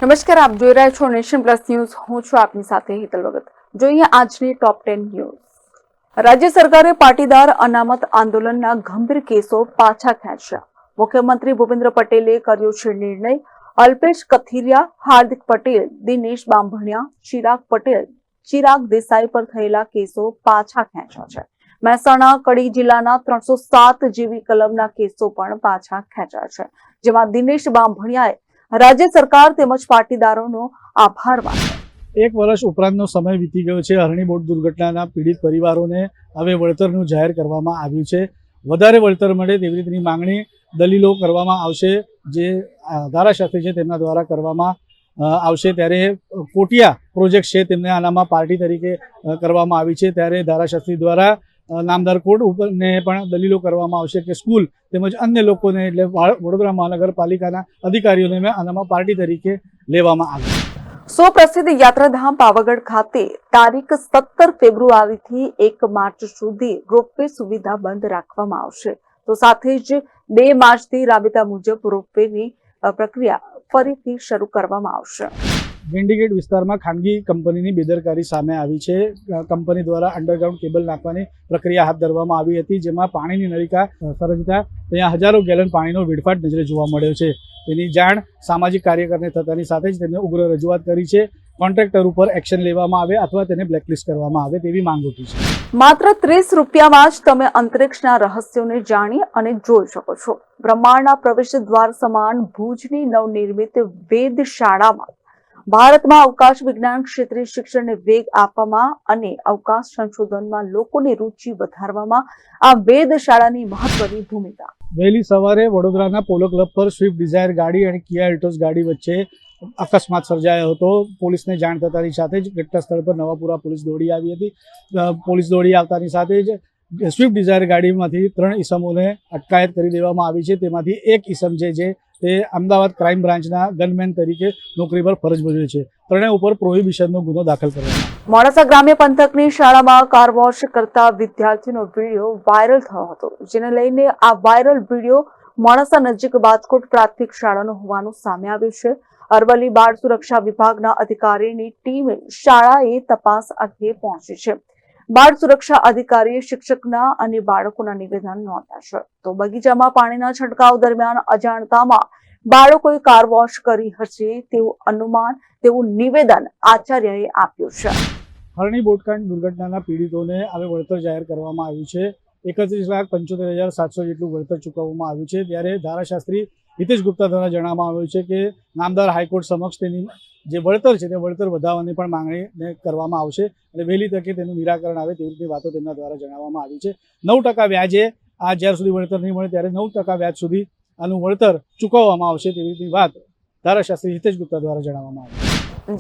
નમસ્કાર, આપ જોઈ રહ્યા છો નેશન પ્લસ ન્યૂઝ. હું છું આપની સાથે હિતલ ભગત. જોઈએ આજની ટોપ 10 ન્યૂઝ. રાજ્ય સરકારે પાટીદાર અનામત આંદોલનના ગંભીર કેસો પાછા ખેંચ્યા. મુખ્યમંત્રી ભૂપેન્દ્ર પટેલે કર્યો છે નિર્ણય. અલ્પેશ કથિરિયા, હાર્દિક પટેલ, દિનેશ બાંભણિયા, ચિરાગ પટેલ, ચિરાગ દેસાઈ પર થયેલા કેસો પાછા ખેંચ્યા છે. મહેસાણા કડી જિલ્લાના 307 જેવી કલમના કેસો પણ પાછા ખેંચ્યા છે, જેમાં દિનેશ બાંભણિયાએ રાજ્ય સરકાર તેમજ પાટીદારોનો આભાર માન્યો. એક વર્ષ ઉપરાંતનો સમય વીતી ગયો છે. હરણી બોટ દુર્ઘટનાના પીડિત પરિવારોને હવે વળતરનું જાહેર કરવામાં આવ્યું છે. વધારે વળતર મળે તેવી રીતની માંગણી દલીલો કરવામાં આવશે, જે ધારાશાસ્ત્રી છે તેમના દ્વારા કરવામાં આવશે. ત્યારે કોટિયા પ્રોજેક્ટ છે તેમને આનામાં પાર્ટી તરીકે કરવામાં આવી છે. ત્યારે ધારાશાસ્ત્રી દ્વારા નામદાર કોર્ટ ઉપરને પણ દલીલો કરવામાં આવશે કે સ્કૂલ તેમજ અન્ય લોકોને એટલે વડોદરા મહાનગરપાલિકાના અધિકારીઓને આનામાં પાર્ટી તરીકે લેવામાં આવે. સુપ્રસિદ્ધ યાત્રાધામ પાવાગઢ ખાતે તારીખ 17 ફેબ્રુઆરીથી 1 માર્ચ સુધી રોપવે સુવિધા બંધ રાખવામાં આવશે. તો સાથે જ 2 માર્ચથી રાબેતા મુજબ રોપવેની પ્રક્રિયા ફરીથી શરૂ કરવામાં આવશે. વિન્ડીગેટ વિસ્તારમાં ખાનગી કંપનીની બેદરકારી સામે આવી છે. કંપની દ્વારા અંડરગ્રાઉન્ડ કેબલ નાખવાની પ્રક્રિયા હાથ ધરવામાં આવી હતી, જેમાં પાણીની નળિકા સર્જતા ત્યાં હજારો ગેલન પાણીનો વેડફાટ નજરે જોવા મળ્યો છે. તેની જાણ સામાજિક કાર્યકરને થતાની સાથે જ તેમને ઉગ્ર રજૂઆત કરી છે. કોન્ટ્રાક્ટર ઉપર એક્શન લેવામાં આવે અથવા તેને બ્લેકલિસ્ટ કરવામાં આવે તેવી માંગ ઉઠી છે. માત્ર 30 રૂપિયામાં જ તમે અંતરિક્ષના રહસ્યોને જાણી અને જોઈ શકો છો. બ્રહ્માંડના પ્રવેશ દ્વાર સમાન ભુજની નવનિર્મિત વેધશાળામાં ભારતમાં અવકાશ વિજ્ઞાન ક્ષેત્રે શિક્ષણને વેગ આપવામાં અને અવકાશ સંશોધનમાં લોકોની રુચિ વધારવામાં આ વેધશાળાની મહત્વની ભૂમિકા. વહેલી સવારે વડોદરાના પોલો ક્લબ પર સ્વિફ્ટ ડિઝાયર ગાડી અને કિયા એલ્ટોસ ગાડી વચ્ચે અકસ્માત સર્જાયો હતો. પોલીસને જાણ થતાની સાથે જ ઘટના સ્થળ પર નવાપુરા પોલીસ દોડી આવી હતી. પોલીસ દોડી આવતાની સાથે જ સ્વિફ્ટ ડિઝાયર ગાડીમાંથી 3 ઈસમોને અટકાયત કરી દેવામાં આવી છે. તેમાંથી એક ઈસમ છે તે અમદાવાદ ક્રાઇમ બ્રાન્ચના ગનમેન તરીકે નોકરી પર ફરજ ભજવે છે. ત્રણેય ઉપર પ્રોહિબિશનનો ગુનો દાખલ કરવામાં. મોડાસા ગ્રામ્ય પંથકની શાળામાં કાર વોશ કરતા વિદ્યાર્થીનો વિડીયો વાયરલ થયો હતો, જેને લઈને આ વાયરલ વિડીયો મોડાસા નજીક બાજકોટ પ્રાથમિક શાળાનો હોવાનું સામે આવ્યું છે. અરવલ્લી બાળ સુરક્ષા વિભાગના અધિકારીની ટીમે શાળાએ તપાસ અર્થે પહોંચી છે. બાળ સુરક્ષા અધિકારીએ શિક્ષકના અને બાળકોના નિવેદન નોંધ્યા છે. તો બગીચામાં પાણીના છંટકાવ દરમિયાન અજાણતામાં બાળકોએ કાર વોશ કરી હશે તેવું નિવેદન આચાર્યએ આપ્યું છે. હરણી બોટકાંડ દુર્ઘટનાના પીડિતોને હવે વળતર જાહેર કરવામાં આવ્યું છે. 31,75,700 જેટલું વળતર ચૂકવવામાં આવ્યું છે. ત્યારે ધારાશાસ્ત્રી હિતેશ ગુપ્તા દ્વારા જણાવવામાં આવ્યું છે કે નામદાર હાઈકોર્ટ સમક્ષ તેની જે વળતર છે તે વળતર વધારવાની પણ માંગણી કરવામાં આવશે અને વહેલી તકે તેનું નિરાકરણ આવે તેવી રીતે વાતો તેમના દ્વારા જણાવવામાં આવી છે. 9% વ્યાજે આ જ્યાર સુધી વળતર નહીં મળે ત્યારે 9% વ્યાજ સુધી આનું વળતર ચૂકવવામાં આવશે તેવી રીતની વાત ધારાશાસ્ત્રી હિતેશ ગુપ્તા દ્વારા જણાવવામાં આવી.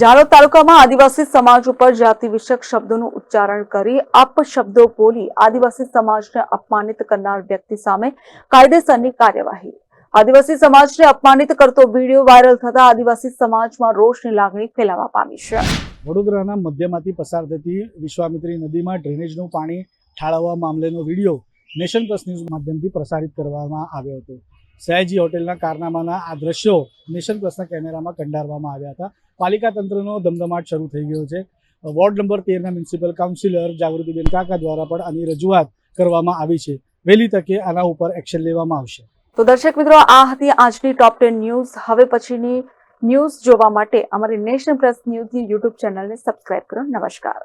જાલોદ તાલુકામાં આદિવાસી સમાજ ઉપર જાતિ વિષયક શબ્દોનું ઉચ્ચારણ કરી અપશબ્દો બોલી આદિવાસી સમાજને અપમાનિત કરનાર વ્યક્તિ સામે કાયદેસરની કાર્યવાહી. આદિવાસી સમાજને અપમાનિત કરતો વિડીયો વાયરલ થતા આદિવાસી સમાજમાં રોષની લાગણી ફેલાવા પામી છે. વડોદરાના મધ્યમાંથી પસાર થતી વિશ્વામિત્રી નદીમાં ડ્રેનેજનું પાણી ઠાળવવા મામલેનો વિડીયો નેશન પ્લસ ન્યૂઝ માધ્યમથી પ્રસારિત કરવામાં આવ્યો હતો. સયાજી હોટેલના કારનામાના આ દ્રશ્યો નેશન પ્લસના કેમેરામાં કંડારવામાં આવ્યા હતા. પાલિકા તંત્રનો ધમધમાટ શરૂ થઈ ગયો છે. વોર્ડ નંબર 13ના મ્યુનિસિપલ કાઉન્સિલર જાગૃતિબેન કાકા દ્વારા પણ આની રજૂઆત કરવામાં આવી છે. વહેલી તકે આના ઉપર એક્શન લેવામાં આવશે. તો દર્શક મિત્રો, આ હતી આજની ટોપ 10 ન્યૂઝ. હવે પછીની ન્યૂઝ જોવા માટે અમારી નેશન પ્લસ ન્યૂઝની યુટ્યુબ ચેનલને સબસ્ક્રાઇબ કરો. નમસ્કાર.